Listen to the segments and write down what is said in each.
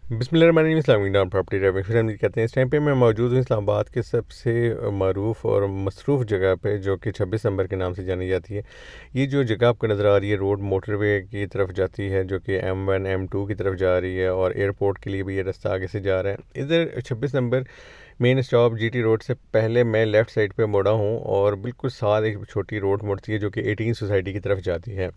बिस्मिल्लाहिर्रहमानिर्रहीम property revenue कहते हैं। इस टाइम पे मैं मौजूद हूँ इस्लामाबाद के सबसे मरूफ और मसरूफ़ जगह पे, जो कि 26 नंबर के नाम से जानी जाती है। ये जो जगह आपको नज़र आ रही है रोड मोटरवे की तरफ जाती है, जो कि M1 M2 की तरफ जा रही है, और एयरपोर्ट के लिए भी ये रास्ता आगे से जा रहा है। इधर 26 number main stop GT road से पहले मैं लेफ़्ट साइड पे मुड़ा हूँ, और बिल्कुल साथ एक छोटी रोड मुड़ती है जो कि 18 सोसाइटी की तरफ जाती है।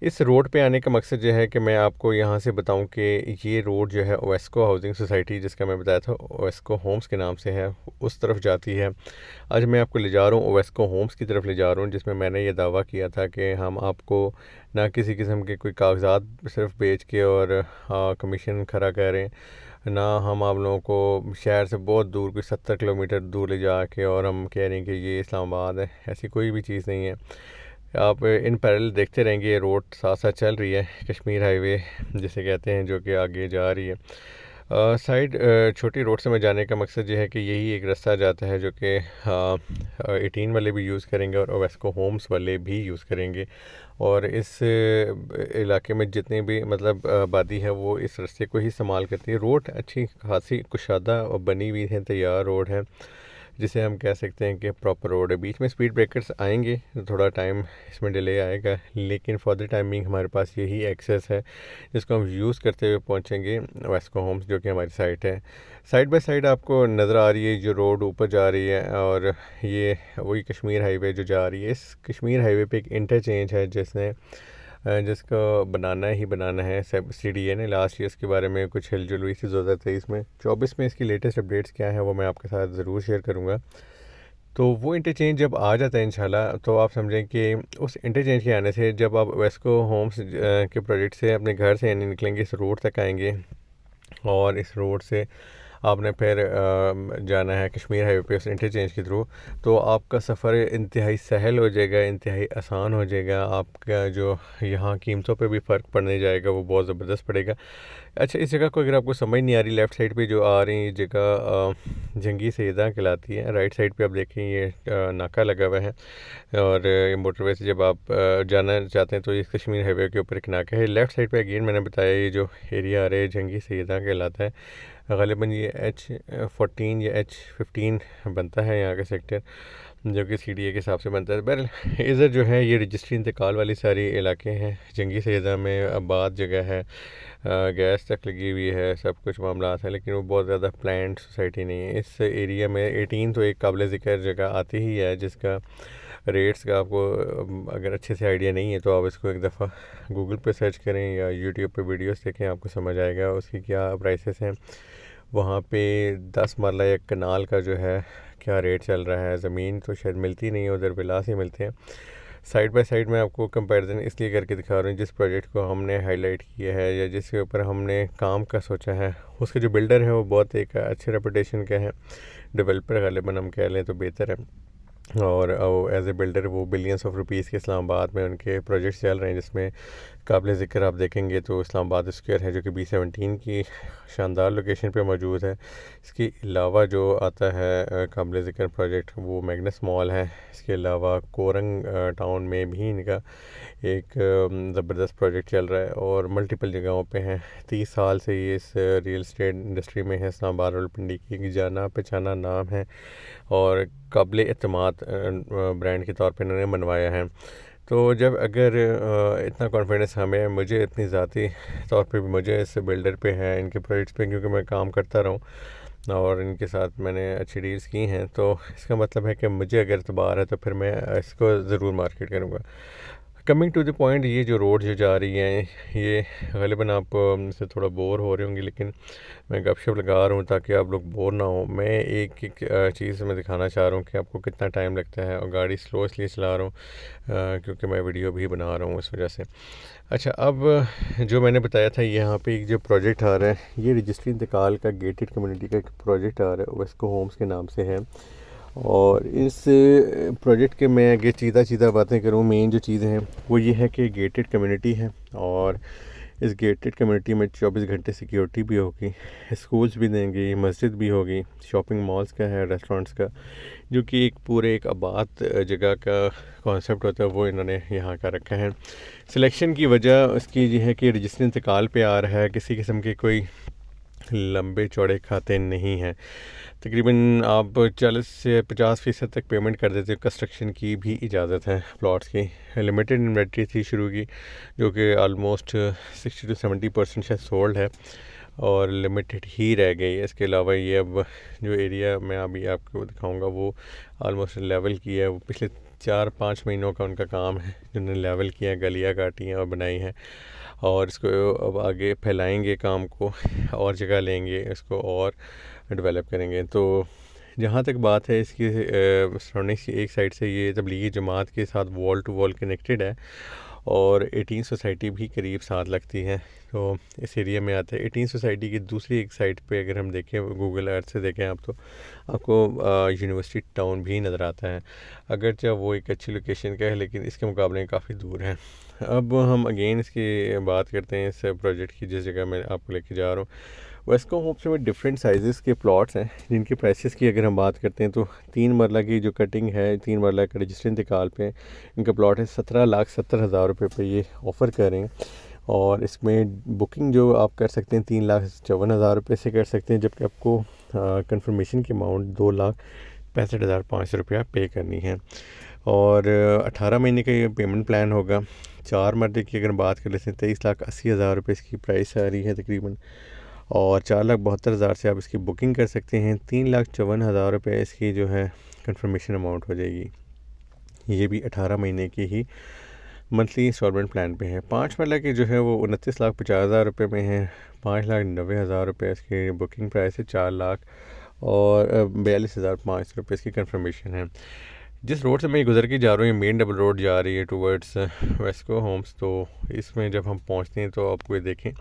इस रोड पे आने का मकसद ये है कि मैं आपको यहाँ से बताऊँ कि ये रोड जो है ओवेस्को हाउसिंग सोसाइटी, जिसका मैं बताया था ओवेस्को होम्स के नाम से है, उस तरफ जाती है। आज मैं आपको ले जा रहा हूँ ओवेस्को होम्स की तरफ ले जा रहा हूँ, जिसमें मैंने ये दावा किया था कि हम आपको ना किसी किस्म के कोई कागजात सिर्फ बेच के और कमीशन खरा कह रहे हैं, ना हम आप लोगों को शहर से बहुत दूर, कोई 70 किलोमीटर दूर ले जा के और हम कह रहे हैं कि ये इस्लामाबाद है। ऐसी कोई भी चीज़ नहीं है। आप इन पैरेलल देखते रहेंगे, ये रोड साथ साथ चल रही है, कश्मीर हाईवे जिसे कहते हैं, जो कि आगे जा रही है। साइड छोटी रोड से मैं जाने का मकसद ये है कि यही एक रास्ता जाता है जो कि 18 वाले भी यूज़ करेंगे और ओवेस्को होम्स वाले भी यूज़ करेंगे। और इस इलाके में जितनी भी मतलब आबादी है वो इस रास्ते को ही इस्तेमाल करती है। रोड अच्छी खासी कुशादा और बनी हुई है, तैयार रोड है, जिसे हम कह सकते हैं कि प्रॉपर रोड है। बीच में स्पीड ब्रेकर्स आएंगे, थोड़ा टाइम इसमें डिले आएगा, लेकिन फॉर द टाइमिंग हमारे पास यही एक्सेस है जिसको हम यूज़ करते हुए पहुंचेंगे वेस्को होम्स, जो कि हमारी साइट है। साइड बाय साइड आपको नज़र आ रही है जो रोड ऊपर जा रही है, और ये वही कश्मीर हाईवे जो जा रही है। इस कश्मीर हाईवे पे एक इंटरचेंज है जिसको बनाना ही बनाना है। सब CDA ने लास्ट ईयर इसके बारे में कुछ हिलजुल हुई थी 2023 में। 24 में इसकी लेटेस्ट अपडेट्स क्या है वो मैं आपके साथ ज़रूर शेयर करूँगा। तो वो इंटरचेंज जब आ जाता है इंशाल्लाह, तो आप समझें कि उस इंटरचेंज के आने से जब आप वेस्को होम्स के प्रोजेक्ट से अपने घर से यानी निकलेंगे, इस रोड तक आएंगे, और इस रोड से आपने फिर जाना है कश्मीर हाईवे पे उस इंटरचेंज के थ्रू, तो आपका सफ़र इंतहाई सहल हो जाएगा, इंतहाई आसान हो जाएगा। आपका जो यहाँ कीमतों पे भी फ़र्क पड़ने जाएगा वो बहुत ज़बरदस्त पड़ेगा। अच्छा, इस जगह को अगर आपको समझ नहीं आ रही, लेफ़्ट साइड पे जो आ रही है जगह जंगी सैयदा कहलाती है। राइट साइड पे आप देखें ये नाका लगा हुआ है, और मोटरवे से जब आप जाना चाहते हैं तो ये कश्मीर हाईवे के ऊपर एक नाका है। लेफ़्ट साइड पे अगेन मैंने बताया ये जो एरिया आ रहा है जंगी सैयदा कहलाता है। ग़ालिबन ये H14 या H15 बनता है यहाँ का सेक्टर, जो कि CDA के हिसाब से बनता है। बहरहाल इधर जो है ये रजिस्ट्री इंतकाल वाली सारी इलाके हैं। जंगी सैयदा में आबाद जगह है, गैस तक लगी हुई है, सब कुछ मामला है, लेकिन वो बहुत ज़्यादा प्लान्ड सोसाइटी नहीं है। इस एरिया में 18 तो एक काबिल ज़िक्र जगह आती ही है, जिसका रेट्स का आपको अगर अच्छे से आइडिया नहीं है तो आप इसको एक दफ़ा गूगल पे सर्च करें या यूट्यूब पे वीडियोस देखें, आपको समझ आएगा उसकी क्या प्राइसेस हैं। वहाँ पे 10 मरला या कनाल का जो है क्या रेट चल रहा है। ज़मीन तो शायद मिलती नहीं है उधर, विलास ही मिलते हैं। साइड बाय साइड मैं आपको कंपैरिजन इसलिए करके दिखा रहा हूँ, जिस प्रोजेक्ट को हमने हाईलाइट किया है या जिसके ऊपर हमने काम का सोचा है, उसके जो बिल्डर है वो बहुत एक अच्छे रेपुटेशन का है। डेवलपर ग़ालिबन हम कह लें तो बेहतर है, और एज ए बिल्डर वो बिलियंस ऑफ रुपीज़ के इस्लामाबाद में उनके प्रोजेक्ट्स चल रहे हैं, जिसमें काबिल ज़िक्र आप देखेंगे तो इस्लामाबाद स्क्वायर है, जो कि B17 की शानदार लोकेशन पे मौजूद है। इसके अलावा जो आता है काबिल ज़िक्र प्रोजेक्ट वो मैग्नस मॉल है। इसके अलावा कोरंग टाउन में भी इनका एक ज़बरदस्त प्रोजेक्ट चल रहा है, और मल्टीपल जगहों पे हैं। 30 साल से ये इस रियल एस्टेट इंडस्ट्री में है। इस्लामाबाद रावलपिंडी की एक जाना पहचाना नाम है, और काबिल एतमाद ब्रांड के तौर पे इन्होंने बनवाया है। तो जब अगर इतना कॉन्फिडेंस हमें, मुझे इतनी ज़ाती तौर पे भी मुझे इस बिल्डर पे है, इनके प्रोजेक्ट्स पे, क्योंकि मैं काम करता रहा हूँ और इनके साथ मैंने अच्छी डील्स की हैं, तो इसका मतलब है कि मुझे अगर एतबार है तो फिर मैं इसको ज़रूर मार्केट करूँगा। कमिंग टू द पॉइंट, ये जो रोड जो जा रही है ये ग़ालिबन आप इससे थोड़ा बोर हो रहे होंगे, लेकिन मैं गपशप लगा रहा हूँ ताकि आप लोग बोर ना हो। मैं एक एक चीज़ मैं दिखाना चाह रहा हूँ कि आपको कितना टाइम लगता है, और गाड़ी स्लो इसलिए चला रहा हूँ क्योंकि मैं वीडियो भी बना रहा हूँ इस वजह से। अच्छा, अब जो मैंने बताया था यहाँ पे एक जो प्रोजेक्ट आ रहा है, ये रजिस्ट्री इंतकाल का गेटेड कम्युनिटी का एक प्रोजेक्ट आ रहा है, वेस्को होम्स के नाम से है। और इस प्रोजेक्ट के मैं आगे सीधा सीधा बातें करूँ, मेन जो चीज़ें हैं वो ये है कि गेटेड कम्युनिटी है, और इस गेटेड कम्युनिटी में 24 घंटे सिक्योरिटी भी होगी, स्कूल्स भी देंगे, मस्जिद भी होगी, शॉपिंग मॉल्स का है, रेस्टोरेंट्स का, जो कि एक पूरे एक आबाद जगह का कॉन्सेप्ट होता है वो इन्होंने यहाँ का रखा है। सिलेक्शन की वजह इसकी ये है कि रजिस्ट्री इंतकाल पे आ रहा है, किसी किस्म के कोई लंबे चौड़े खाते नहीं हैं। तकरीबन आप 40 से 50% तक पेमेंट कर देते हो। कंस्ट्रक्शन की भी इजाज़त है प्लॉट्स की। लिमिटेड इन्वेंट्री थी शुरू की, जो कि आलमोस्ट 60 to 70% शायद सोल्ड है और लिमिटेड ही रह गई है। इसके अलावा ये अब जो एरिया मैं अभी आपको दिखाऊंगा वो आलमोस्ट लेवल किया है। वो पिछले 4-5 महीनों का उनका काम है, जिन्होंने लेवल किया, गलियाँ काटी हैं और बनाई हैं, और इसको अब आगे फैलाएंगे काम को, और जगह लेंगे, इसको और डेवलप करेंगे। तो जहाँ तक बात है इसकी सराउंडिंग्स की, एक साइड से ये तबलीगी जमात के साथ वॉल टू वॉल कनेक्टेड है और 18 सोसाइटी भी करीब साथ लगती है, तो इस एरिया में आता है। 18 सोसाइटी की दूसरी एक साइड पे अगर हम देखें, गूगल अर्थ से देखें आप, तो आपको यूनिवर्सिटी टाउन भी नज़र आता है। अगरचे वो एक अच्छी लोकेशन का है, लेकिन इसके मुकाबले काफ़ी दूर है। अब हम अगेन इसकी बात करते हैं इस प्रोजेक्ट की, जिस जगह मैं आपको लेके जा रहा हूँ। वेस्को होम्स में डिफरेंट साइज़ के प्लॉट्स हैं, जिनके प्राइसेस की अगर हम बात करते हैं तो 3 मरला की जो कटिंग है, 3 मरला का रजिस्टर इंतकाल पे इनका प्लॉट है 17,70,000 रुपये पे ये ऑफ़र कर रहे हैं। और इसमें बुकिंग जो आप कर सकते हैं 3,54,000 रुपये से कर सकते हैं, जबकि आपको कंफर्मेशन की अमाउंट 2,65,500 रुपया पे करनी है। और 18 महीने का ये पेमेंट प्लान होगा। 4 मरले की अगर बात कर लेते हैं 23,80,000 रुपये इसकी प्राइस आ रही है तकरीबन, और 4,72,000 से आप इसकी बुकिंग कर सकते हैं। 3,54,000 रुपये इसकी जो है कंफर्मेशन अमाउंट हो जाएगी। ये भी 18 महीने की ही मंथली इंस्टॉलमेंट प्लान पे है। 5 मरला की जो है वो 29,50,000 रुपये में है। 5,90,000 रुपये इसकी बुकिंग प्राइस है। 4,00,000 और 42,500 रुपये इसकी कंफर्मेशन है। जिस रोड से मैं गुजर के जा रहा हूँ, ये मेन डबल रोड जा रही है टूवर्ड्स वेस्को होम्स। तो इसमें जब हम पहुँचते हैं तो आपको ये देखें,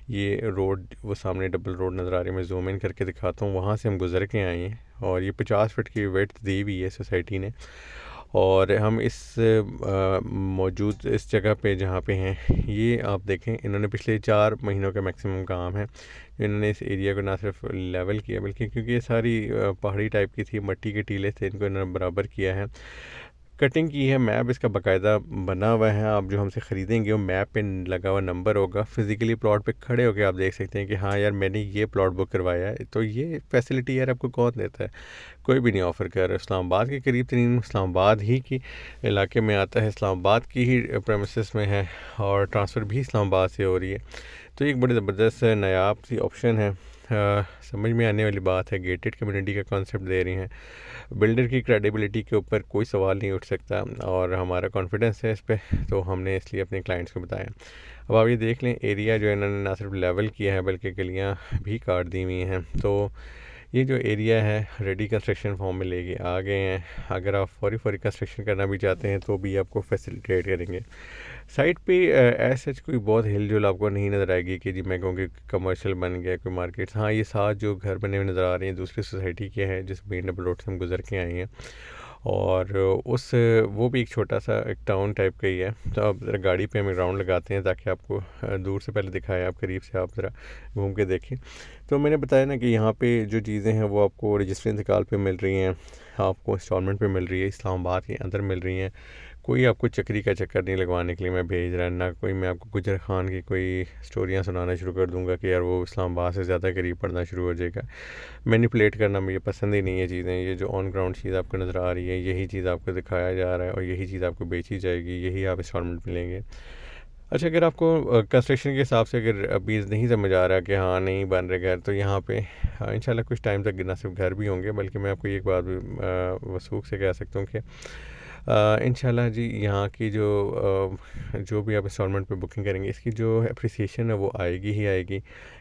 ये रोड, वो सामने डबल रोड नज़र आ रही है। मैं जूम इन करके दिखाता हूँ। वहाँ से हम गुजर के आए हैं और ये 50 फीट की विड्थ दी हुई है सोसाइटी ने। और हम इस मौजूद इस जगह पे जहाँ पे हैं, ये आप देखें, इन्होंने पिछले 4 महीनों का मैक्सिमम काम है। इन्होंने इस एरिया को ना सिर्फ लेवल किया, बल्कि क्योंकि ये सारी पहाड़ी टाइप की थी, मट्टी के टीले थे, इनको इन्होंने बराबर किया है, कटिंग की है। मैप इसका बाकायदा बना हुआ है। आप जो हमसे ख़रीदेंगे वो मैप पे लगा हुआ नंबर होगा। फिज़िकली प्लॉट पे खड़े होकर आप देख सकते हैं कि हाँ यार, मैंने ये प्लॉट बुक करवाया है। तो ये फैसिलिटी यार आपको कौन देता है? कोई भी नहीं ऑफ़र कर रहा। इस्लामाबाद के करीब तरीन इस्लामाबाद ही की इलाके में आता है, इस्लामाबाद की ही प्रेमिसेस में है, और ट्रांसफ़र भी इस्लामाबाद से हो रही है। तो एक बड़ी ज़बरदस्त नायाब सी ऑप्शन है। समझ में आने वाली बात है। गेटेड कम्युनिटी का कॉन्सेप्ट दे रही हैं। बिल्डर की क्रेडिबिलिटी के ऊपर कोई सवाल नहीं उठ सकता, और हमारा कॉन्फिडेंस है इस पे, तो हमने इसलिए अपने क्लाइंट्स को बताया। अब आप ये देख लें, एरिया जो है इन्होंने ना सिर्फ लेवल किया है बल्कि गलियाँ भी काट दी हुई हैं। तो ये जो एरिया है रेडी कंस्ट्रक्शन फॉर्म में लेके आ गए हैं। अगर आप फौरी कंस्ट्रक्शन करना भी चाहते हैं तो भी आपको फैसिलिटेट करेंगे। साइट पे ऐसा कोई बहुत हिल जुल आपको नहीं नज़र आएगी कि जी मैं कहूँ कि कमर्शियल बन गया कोई मार्केट। हाँ, ये साथ जो घर बने हुए नज़र आ रहे हैं दूसरी सोसाइटी के हैं, जिस मेन डबल रोड से हम गुजर के आए हैं, और उस वो भी एक छोटा सा एक टाउन टाइप का ही है। तो आप ज़रा गाड़ी पे हम राउंड लगाते हैं ताकि आपको दूर से पहले दिखाएं, आप करीब से आप ज़रा घूम के देखें। तो मैंने बताया ना कि यहाँ पे जो चीज़ें हैं वो आपको रजिस्टर इंतकाल पे मिल रही हैं, आपको इंस्टॉलमेंट पे मिल रही है, इस्लामाबाद के अंदर मिल रही हैं। कोई आपको चक्री का चक्कर नहीं लगवाने के लिए मैं भेज रहा, ना कोई मैं आपको गुजर खान की कोई स्टोरियाँ सुनाना शुरू कर दूंगा कि यार वो इस्लामाबाद से ज़्यादा करीब पड़ना शुरू हो जाएगा। मैनिपुलेट करना मुझे पसंद ही नहीं है चीज़ें। ये जो ऑन ग्राउंड चीज़ आपको नज़र आ रही है, यही चीज़ आपको दिखाया जा रहा है और यही चीज़ आपको बेची जाएगी, यही आप इंस्टॉलमेंट मिलेंगे। अच्छा, अगर आपको कंस्ट्रक्शन के हिसाब से अगर अभी नहीं समझ आ रहा कि हाँ नहीं बन रहे घर, तो यहाँ पे इंशाल्लाह कुछ टाइम तक ना सिर्फ घर भी होंगे, बल्कि मैं आपको एक बात भी वसूख से कह सकता हूँ कि इंशाल्लाह जी यहाँ की जो भी आप इंस्टॉलमेंट पे बुकिंग करेंगे, इसकी जो अप्रिसिएशन है वो आएगी ही आएगी,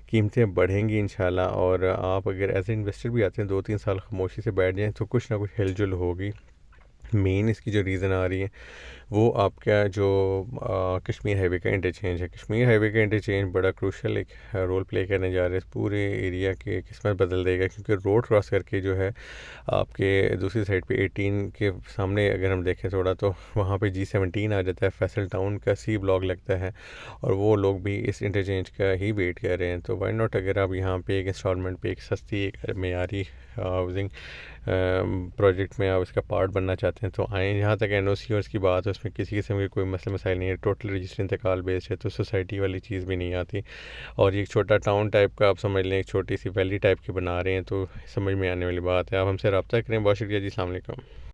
कीमतें बढ़ेंगी इंशाल्लाह। और आप अगर एज ए इन्वेस्टर भी आते हैं 2-3 साल खामोशी से बैठ जाएँ तो कुछ ना कुछ हिलजुल होगी। मेन इसकी जो रीज़न आ रही है वो आपका जो कश्मीर हाईवे का इंटरचेंज है। कश्मीर हाईवे का इंटरचेंज बड़ा क्रूशल एक रोल प्ले करने जा रहा है। इस पूरे एरिया की किस्मत बदल देगा, क्योंकि रोड क्रॉस करके जो है आपके दूसरी साइड पे 18 के सामने अगर हम देखें थोड़ा, तो वहाँ पे G17 आ जाता है, फैसल टाउन का C ब्लॉक लगता है, और वो लोग भी इस इंटरचेंज का ही वेट कर रहे हैं। तो वाई नॉट, अगर आप यहाँ पे एक इंस्टॉलमेंट पे एक सस्ती एक मेयारी हाउसिंग प्रोजेक्ट में आप इसका पार्ट बनना चाहते हैं तो आएँ। जहाँ तक NOC और इसकी बात है, उसमें किसी किस्म के कोई मसले मसाइल नहीं है, टोटल रजिस्टर इंतकाल बेस्ड है, तो सोसाइटी वाली चीज़ भी नहीं आती। और ये एक छोटा टाउन टाइप का आप समझ लें, एक छोटी सी वैली टाइप की बना रहे हैं, तो समझ में आने वाली बात है। आप हमसे रब्ता करें। बहुत शुक्रिया जी, अस्सलाम वालेकुम।